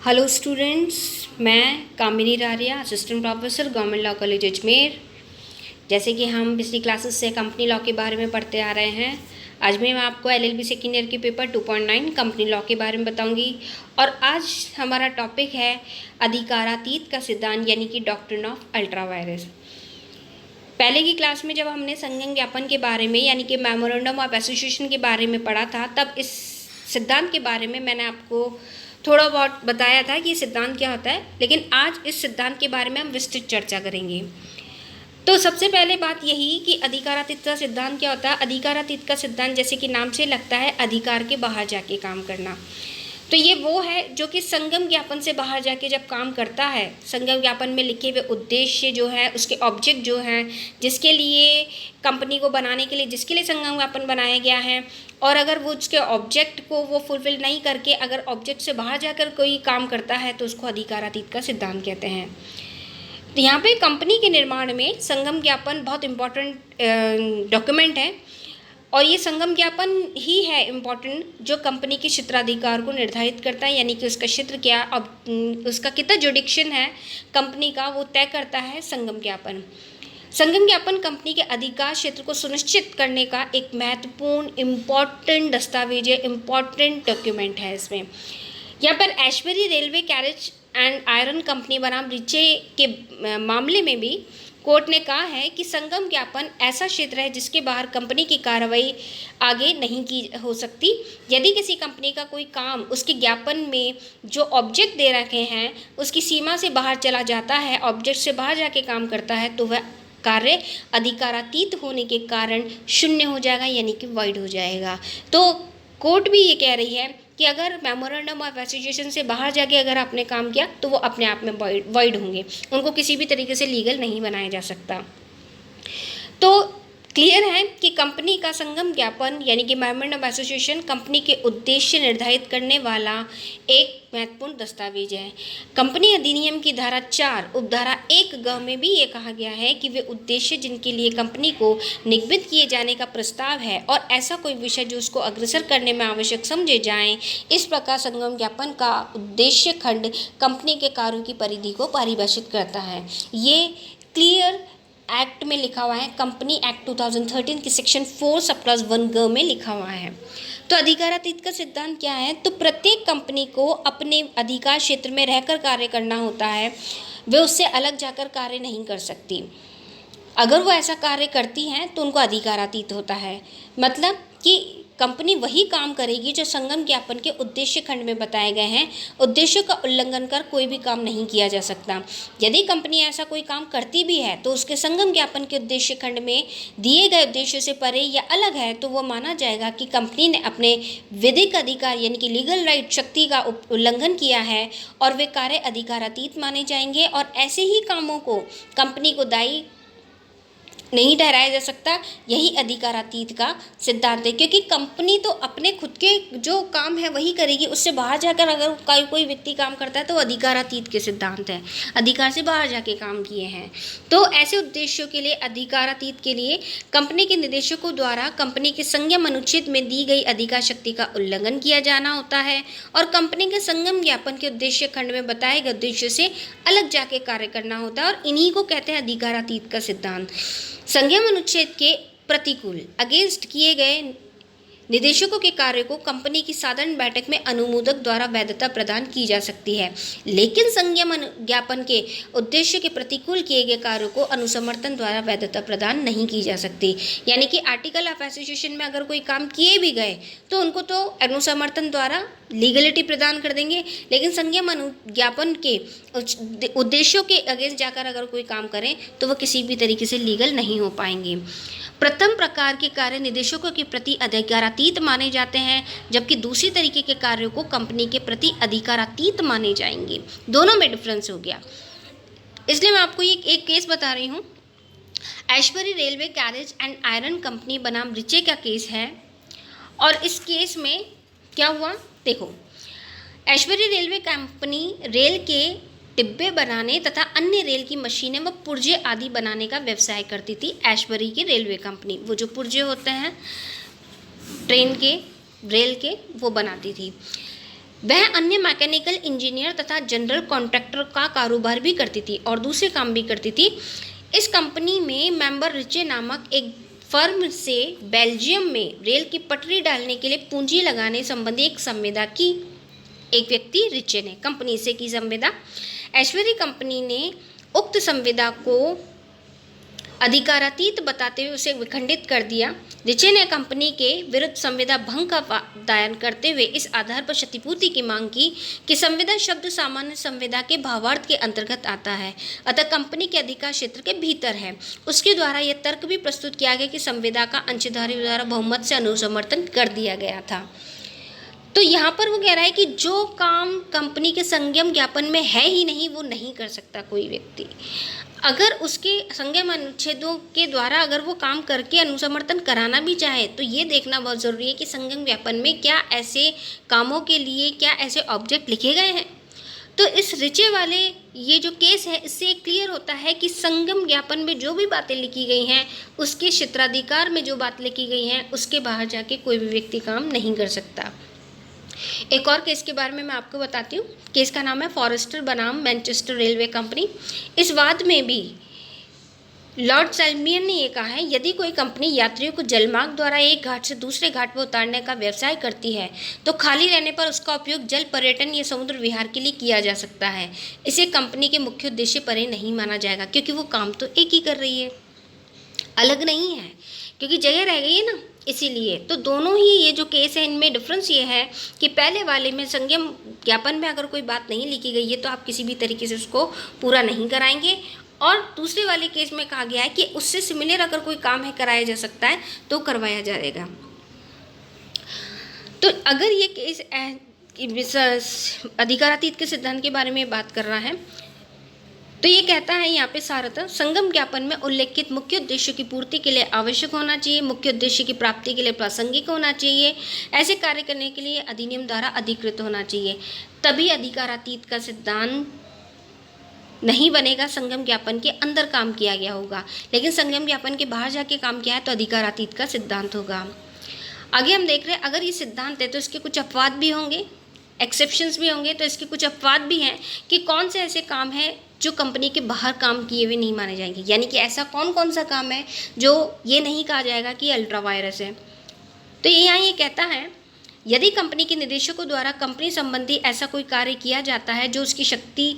Hello students, मैं Kamini Raria, assistant professor government law college Ajmer. जैसे कि हम पिछली क्लासेस से कंपनी लॉ के बारे में पढ़ते आ रहे हैं, आज मैं आपको एलएलबी सेकेंड ईयर के पेपर 2.9 कंपनी लॉ के बारे में बताऊंगी। और आज हमारा टॉपिक है अधिकारातीत का सिद्धांत, यानी कि डॉक्ट्रिन ऑफ अल्ट्रा वायरस। पहले की क्लास में जब हमने संघम ज्ञापन के बारे में, यानी कि मेमोरेंडम ऑफ एसोसिएशन के बारे में पढ़ा था, तब इस सिद्धांत के बारे में मैंने आपको थोड़ा बहुत बताया था कि सिद्धांत क्या होता है। लेकिन आज इस सिद्धांत के बारे में हम विस्तृत चर्चा करेंगे। तो सबसे पहले बात यही कि अधिकारातीत का सिद्धांत क्या होता है। अधिकारातीत का सिद्धांत, जैसे कि नाम से लगता है, अधिकार के बाहर जाके काम करना। तो ये वो है जो कि संगम ज्ञापन से बाहर जाके जब काम करता है, संगम ज्ञापन में लिखे हुए उद्देश्य जो है, उसके ऑब्जेक्ट जो हैं, जिसके लिए कंपनी को बनाने के लिए, जिसके लिए संगम ज्ञापन बनाया गया है, और अगर वो उसके ऑब्जेक्ट को वो फुलफिल नहीं करके अगर ऑब्जेक्ट से बाहर जाकर कोई काम करता है, तो उसको अधिकारातीत का सिद्धांत कहते हैं। तो यहाँ पे कंपनी के निर्माण में संगम ज्ञापन बहुत इम्पॉर्टेंट डॉक्यूमेंट है, और ये संगम ज्ञापन ही है इम्पॉर्टेंट जो कंपनी के क्षेत्राधिकार को निर्धारित करता है, यानी कि उसका क्षेत्र क्या, अब उसका कितना जुडिक्शन है कंपनी का, वो तय करता है संगम ज्ञापन। संगम ज्ञापन कंपनी के अधिकार क्षेत्र को सुनिश्चित करने का एक महत्वपूर्ण इम्पॉर्टेंट दस्तावेज है, इम्पॉर्टेंट डॉक्यूमेंट है। इसमें यहाँ पर Ashbury railway carriage and iron company बनाम रिचे के मामले में भी कोर्ट ने कहा है कि संगम ज्ञापन ऐसा क्षेत्र है जिसके बाहर कंपनी की कार्रवाई आगे नहीं की हो सकती। यदि किसी कंपनी का कोई काम उसके ज्ञापन में जो ऑब्जेक्ट दे रखे हैं उसकी सीमा से बाहर चला जाता है, ऑब्जेक्ट से बाहर जाके काम करता है, तो वह कार्य अधिकारातीत होने के कारण शून्य हो जाएगा, यानी कि वॉइड हो जाएगा। तो कोर्ट भी ये कह रही है कि अगर मेमोरेंडम ऑफ एसोसिएशन से बाहर जाके अगर आपने काम किया तो वो अपने आप में वॉइड होंगे, उनको किसी भी तरीके से लीगल नहीं बनाया जा सकता। तो क्लियर है कि कंपनी का संगम ज्ञापन, यानी कि मेमोरेंडम ऑफ एसोसिएशन, कंपनी के उद्देश्य निर्धारित करने वाला एक महत्वपूर्ण दस्तावेज है। कंपनी अधिनियम की धारा 4 उपधारा 1 ग में भी ये कहा गया है कि वे उद्देश्य जिनके लिए कंपनी को निगमित किए जाने का प्रस्ताव है और ऐसा कोई विषय जो उसको अग्रसर करने में आवश्यक समझे जाएं, इस प्रकार संगम ज्ञापन का उद्देश्य खंड कंपनी के कार्यों की परिधि को परिभाषित करता है। ये क्लियर एक्ट में लिखा हुआ है, कंपनी एक्ट 2013 की सेक्शन 4 सब क्लॉज 1 ग में लिखा हुआ है। तो अधिकारातीत का सिद्धांत क्या है, तो प्रत्येक कंपनी को अपने अधिकार क्षेत्र में रहकर कार्य करना होता है, वे उससे अलग जाकर कार्य नहीं कर सकती। अगर वो ऐसा कार्य करती हैं तो उनको अधिकारातीत होता है, मतलब कि कंपनी वही काम करेगी जो संगम ज्ञापन के उद्देश्य खंड में बताए गए हैं। उद्देश्यों का उल्लंघन कर कोई भी काम नहीं किया जा सकता। यदि कंपनी ऐसा कोई काम करती भी है तो उसके संगम ज्ञापन के उद्देश्य खंड में दिए गए उद्देश्य से परे या अलग है, तो वो माना जाएगा कि कंपनी ने अपने विधिक अधिकार, यानी कि लीगल राइट शक्ति का उल्लंघन किया है, और वे कार्य अधिकारातीत माने जाएंगे। और ऐसे ही कामों को कंपनी को दायी नहीं ठहराया जा सकता। यही अधिकारातीत का सिद्धांत है, क्योंकि कंपनी तो अपने खुद के जो काम है वही करेगी, उससे बाहर जाकर अगर कोई व्यक्ति काम करता है तो अधिकारातीत के सिद्धांत है, अधिकार से बाहर जाके काम किए हैं। तो ऐसे उद्देश्यों के लिए, अधिकारातीत के लिए, कंपनी के निदेशकों द्वारा कंपनी के संयम अनुच्छेद में दी गई अधिकार शक्ति का उल्लंघन किया जाना होता है, और कंपनी के संगम ज्ञापन के उद्देश्य खंड में बताए गए उद्देश्य से अलग जाके कार्य करना होता है, और इन्हीं को कहते हैं अधिकारातीत का सिद्धांत। संयम अनुच्छेद के प्रतिकूल अगेंस्ट किए गए निदेशकों के कार्य को कंपनी की साधारण बैठक में अनुमोदक द्वारा वैधता प्रदान की जा सकती है, लेकिन संयम ज्ञापन के उद्देश्य के प्रतिकूल किए गए कार्यों को अनुसमर्थन द्वारा वैधता प्रदान नहीं की जा सकती। यानी कि आर्टिकल ऑफ एसोसिएशन में अगर कोई काम किए भी गए तो उनको तो अनुसमर्थन द्वारा लीगलिटी प्रदान कर देंगे, लेकिन संयम ज्ञापन के उद्देश्यों के अगेंस्ट जाकर अगर कोई काम करें तो वह किसी भी तरीके से लीगल नहीं हो पाएंगे। प्रथम प्रकार के कार्य निदेशकों के प्रति अधिकारातीत माने जाते हैं, जबकि दूसरी तरीके के कार्यों को कंपनी के प्रति अधिकारातीत माने जाएंगे। दोनों में डिफरेंस हो गया, इसलिए मैं आपको ये एक केस बता रही हूँ। Ashbury railway carriage and iron company बनाम रिचे का केस है, और इस केस में क्या हुआ देखो। ऐश्वर्य रेलवे कंपनी रेल के डिब्बे बनाने तथा अन्य रेल की मशीनें व पुर्जे आदि बनाने का व्यवसाय करती थी। ऐश्वर्य की रेलवे कंपनी वो जो पुर्जे होते हैं ट्रेन के, रेल के, वो बनाती थी। वह अन्य मैकेनिकल इंजीनियर तथा जनरल कॉन्ट्रैक्टर का कारोबार भी करती थी और दूसरे काम भी करती थी। इस कंपनी में मेंबर रिचे नामक एक फर्म से बेल्जियम में रेल की पटरी डालने के लिए पूंजी लगाने संबंधी एक संविदा की। एक व्यक्ति रिचे ने कंपनी से की संविदा। ऐश्वर्य कंपनी ने उक्त संविदा को अधिकारातीत बताते हुए उसे विखंडित कर दिया। रिचे ने कंपनी के विरुद्ध संविदा भंग का दायन करते हुए इस आधार पर क्षतिपूर्ति की मांग की कि संविदा शब्द सामान्य संविदा के भावार्थ के अंतर्गत आता है, अतः कंपनी के अधिकार क्षेत्र के भीतर है। उसके द्वारा यह तर्क भी प्रस्तुत किया गया कि संविदा का अंशधारियों द्वारा बहुमत से अनुसमर्थन कर दिया गया था। तो यहाँ पर वो कह रहा है कि जो काम कंपनी के संयम ज्ञापन में है ही नहीं, वो नहीं कर सकता कोई व्यक्ति। अगर उसके संयम अनुच्छेदों के द्वारा अगर वो काम करके अनुसमर्थन कराना भी चाहे तो ये देखना बहुत ज़रूरी है कि संयम ज्ञापन में क्या ऐसे कामों के लिए क्या ऐसे ऑब्जेक्ट लिखे गए हैं। तो इस रिचे वाले ये जो केस है, इससे क्लियर होता है कि संयम ज्ञापन में जो भी बातें लिखी गई हैं, उसके क्षेत्राधिकार में जो बात लिखी गई हैं, उसके बाहर जाके कोई भी व्यक्ति काम नहीं कर सकता। एक और केस के बारे में मैं आपको बताती हूँ। केस का नाम है फॉरेस्टर बनाम मैनचेस्टर रेलवे कंपनी। इस वाद में भी लॉर्ड सेल्मियन ने यह कहा है, यदि कोई कंपनी यात्रियों को जलमार्ग द्वारा एक घाट से दूसरे घाट पर उतारने का व्यवसाय करती है तो खाली रहने पर उसका उपयोग जल पर्यटन या समुद्र विहार के लिए किया जा सकता है। इसे कंपनी के मुख्य उद्देश्य परे नहीं माना जाएगा, क्योंकि वो काम तो एक ही कर रही है, अलग नहीं है, क्योंकि जगह रह गई है ना, इसीलिए। तो दोनों ही ये जो केस है, इनमें डिफरेंस ये है कि पहले वाले में संयम ज्ञापन में अगर कोई बात नहीं लिखी गई है तो आप किसी भी तरीके से उसको पूरा नहीं कराएंगे, और दूसरे वाले केस में कहा गया है कि उससे सिमिलर अगर कोई काम है कराया जा सकता है तो करवाया जाएगा। तो अगर ये केस अधिकारातीत के सिद्धांत के बारे में बात कर रहा है तो ये कहता है यहाँ पे सारतः संगम ज्ञापन में उल्लेखित मुख्य उद्देश्यों की पूर्ति के लिए आवश्यक होना चाहिए, मुख्य उद्देश्य की प्राप्ति के लिए प्रासंगिक होना चाहिए, ऐसे कार्य करने के लिए अधिनियम द्वारा अधिकृत होना चाहिए, तभी अधिकारातीत का सिद्धांत नहीं बनेगा। संगम ज्ञापन के अंदर काम किया गया होगा, लेकिन संगम ज्ञापन के बाहर जाके काम किया है तो अधिकारातीत का सिद्धांत होगा। आगे हम देख रहे हैं, अगर ये सिद्धांत है तो इसके कुछ अपवाद भी होंगे, एक्सेप्शंस भी होंगे। तो इसके कुछ अपवाद भी हैं कि कौन से ऐसे काम हैं जो कंपनी के बाहर काम किए हुए नहीं माने जाएंगे, यानी कि ऐसा कौन कौन सा काम है जो ये नहीं कहा जाएगा कि अल्ट्रा वायरस है। तो यहाँ ये कहता है, यदि कंपनी के निदेशकों द्वारा कंपनी संबंधी ऐसा कोई कार्य किया जाता है जो उसकी शक्ति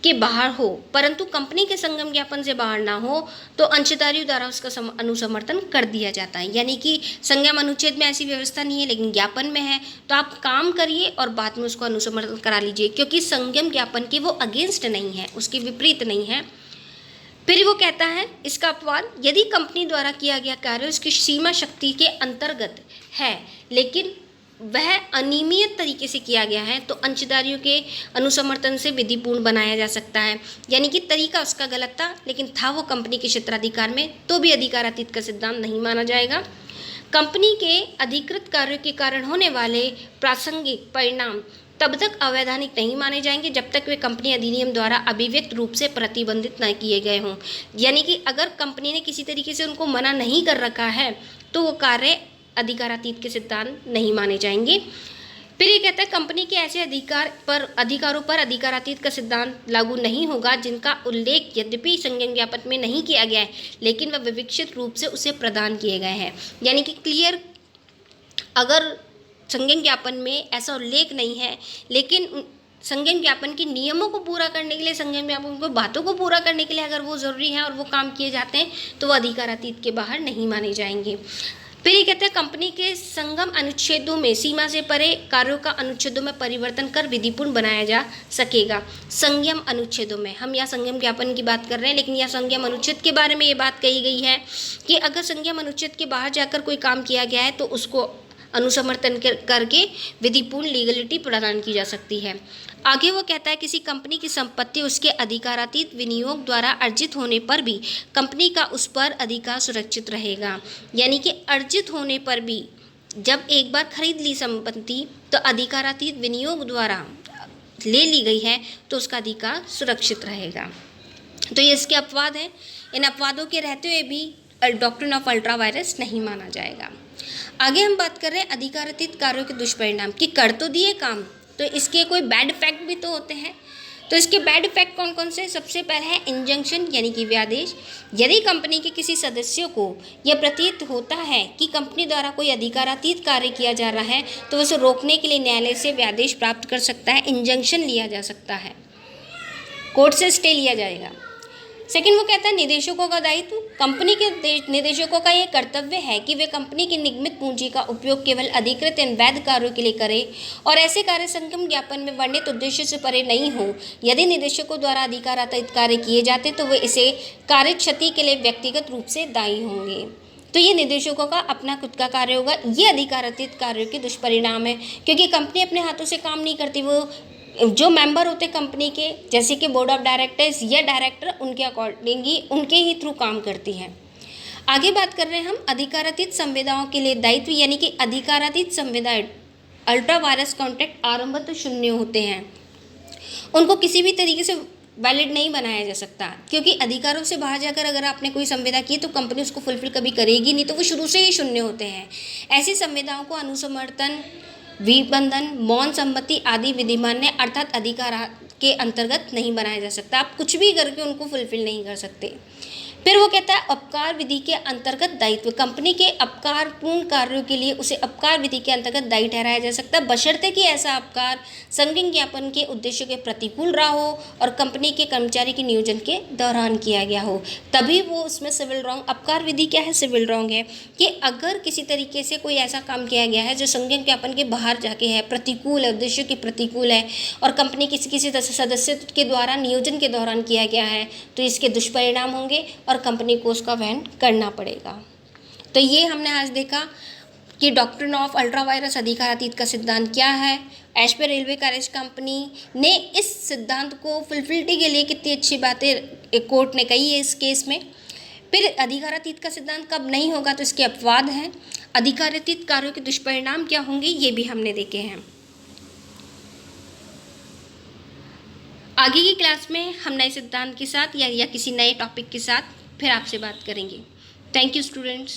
के बाहर हो परंतु कंपनी के संगम ज्ञापन से बाहर ना हो तो अंशधारियों द्वारा उसका अनुसमर्थन कर दिया जाता है। यानी कि संयम अनुच्छेद में ऐसी व्यवस्था नहीं है लेकिन ज्ञापन में है, तो आप काम करिए और बाद में उसको अनुसमर्थन करा लीजिए, क्योंकि संयम ज्ञापन के वो अगेंस्ट नहीं है, उसके विपरीत नहीं है। फिर वो कहता है इसका अपवाद, यदि कंपनी द्वारा किया गया कार्य उसकी सीमा शक्ति के अंतर्गत है लेकिन वह अनियमित तरीके से किया गया है तो अंशधारियों के अनुसमर्थन से विधिपूर्ण बनाया जा सकता है। यानी कि तरीका उसका गलत था लेकिन था वो कंपनी के क्षेत्राधिकार में, तो भी अधिकारातीत का सिद्धांत नहीं माना जाएगा। कंपनी के अधिकृत कार्यों के कारण होने वाले प्रासंगिक परिणाम तब तक अवैधानिक नहीं माने जाएंगे जब तक वे कंपनी अधिनियम द्वारा अभिव्यक्त रूप से प्रतिबंधित न किए गए हों। यानी कि अगर कंपनी ने किसी तरीके से उनको मना नहीं कर रखा है तो वो कार्य अधिकारातीत के सिद्धांत नहीं माने जाएंगे। फिर ये कहता है कंपनी के ऐसे अधिकारों पर अधिकारातीत का सिद्धांत लागू नहीं होगा जिनका उल्लेख यद्यपि संज्ञान ज्ञापन में नहीं किया गया है लेकिन वह विवक्षित रूप से उसे प्रदान किए गए हैं। यानी कि क्लियर, अगर संज्ञान ज्ञापन में ऐसा उल्लेख नहीं है लेकिन संज्ञान ज्ञापन के नियमों को पूरा करने के लिए, संज्ञान ज्ञापन को बातों को पूरा करने के लिए अगर वो ज़रूरी है और वो काम किए जाते हैं तो वो अधिकारातीत के बाहर नहीं माने जाएंगे। फिर ये कहते हैं कंपनी के संगम अनुच्छेदों में सीमा से परे कार्यों का अनुच्छेदों में परिवर्तन कर विधिपूर्ण बनाया जा सकेगा। संयम अनुच्छेदों में, हम यहाँ संयम ज्ञापन की बात कर रहे हैं लेकिन यहाँ संयम अनुच्छेद के बारे में ये बात कही गई है कि अगर संयम अनुच्छेद के बाहर जाकर कोई काम किया गया है तो उसको अनुसमर्थन करके विधिपूर्ण लीगलिटी प्रदान की जा सकती है। आगे वो कहता है किसी कंपनी की संपत्ति उसके अधिकारातीत विनियोग द्वारा अर्जित होने पर भी कंपनी का उस पर अधिकार सुरक्षित रहेगा। यानी कि अर्जित होने पर भी जब एक बार खरीद ली संपत्ति तो अधिकारातीत विनियोग द्वारा ले ली गई है तो उसका अधिकार सुरक्षित रहेगा। तो ये इसके अपवाद हैं। इन अपवादों के रहते हुए भी डॉक्ट्रिन ऑफ अल्ट्रा वायरस नहीं माना जाएगा। आगे हम बात कर रहे हैं अधिकारातीत कार्यों के दुष्परिणाम, कि कर तो दिए काम तो इसके कोई बैड इफेक्ट भी तो होते हैं। तो इसके बैड इफेक्ट कौन कौन से? सबसे पहले है इंजंक्शन यानी कि व्यादेश। यदि कंपनी के किसी सदस्य को यह प्रतीत होता है कि कंपनी द्वारा कोई अधिकारातीत कार्य किया जा रहा है तो उसे रोकने के लिए न्यायालय से व्यादेश प्राप्त कर सकता है, इंजंक्शन लिया जा सकता है, कोर्ट से स्टे लिया जाएगा। सेकंड वो कहता है निदेशकों का दायित्व। कंपनी के निदेशकों का ये कर्तव्य है कि वे कंपनी की निगमित पूंजी का उपयोग केवल अधिकृत एवं वैध कार्यों के लिए करें और ऐसे कार्य संगम ज्ञापन में वर्णित उद्देश्य से परे नहीं हो। यदि निदेशकों द्वारा अधिकारातीत कार्य किए जाते तो वे इसे कार्य क्षति के लिए व्यक्तिगत रूप से दायी होंगे। तो ये निदेशकों का अपना खुद का कार्य होगा, ये अधिकारातीत कार्यों के दुष्परिणाम है, क्योंकि कंपनी अपने हाथों से काम नहीं करती, वो जो मेंबर होते कंपनी के जैसे कि बोर्ड ऑफ डायरेक्टर्स या डायरेक्टर उनके अकॉर्डिंग ही उनके ही थ्रू काम करती हैं। आगे बात कर रहे हैं हम अधिकारातीत संविदाओं के लिए दायित्व, यानी कि अधिकारातीत संविदाएं अल्ट्रा वायरस कॉन्ट्रैक्ट आरंभतः शून्य होते हैं, उनको किसी भी तरीके से वैलिड नहीं बनाया जा सकता, क्योंकि अधिकारों से बाहर जाकर अगर आपने कोई संविदा की तो कंपनी उसको फुलफिल कभी करेगी नहीं, तो वो शुरू से ही शून्य होते हैं। ऐसी संविदाओं को अनुसमर्थन, विबंधन, मौन सम्मति आदि विधिमान्य अर्थात अधिकार के अंतर्गत नहीं बनाया जा सकता। आप कुछ भी करके उनको फुलफिल नहीं कर सकते। फिर वो कहता है अपकार विधि के अंतर्गत दायित्व। कंपनी के अपकारपूर्ण कार्यों के लिए उसे अपकार विधि के अंतर्गत दायी ठहराया जा सकता है, बशर्ते कि ऐसा अपकार संज्ञा ज्ञापन के उद्देश्य के प्रतिकूल रहा हो और कंपनी के कर्मचारी के नियोजन के दौरान किया गया हो, तभी वो उसमें सिविल रॉन्ग। अपकार विधि क्या है? सिविल रॉन्ग है कि अगर किसी तरीके से कोई ऐसा काम किया गया है जो संज्ञा ज्ञापन के बाहर जाके है, प्रतिकूल है, उद्देश्य के प्रतिकूल है और कंपनी किसी सदस्य के द्वारा नियोजन के दौरान किया गया है, तो इसके दुष्परिणाम होंगे और कंपनी को उसका वहन करना पड़ेगा। तो ये हमने आज देखा कि डॉक्ट्रिन ऑफ अल्ट्रा वायरस अधिकारातीत का सिद्धांत क्या है। As per railway carriage company ने इस सिद्धांत को फुलफिलिटी के लिए कितनी अच्छी बातें कोर्ट ने कही है इस केस में। फिर अधिकारातीत का सिद्धांत कब नहीं होगा तो इसके अपवाद हैं। अधिकारातीत कार्यों के दुष्परिणाम क्या होंगे ये भी हमने देखे हैं। आगे की क्लास में हम नए सिद्धांत के साथ या किसी नए टॉपिक के साथ फिर आपसे बात करेंगे। Thank you students.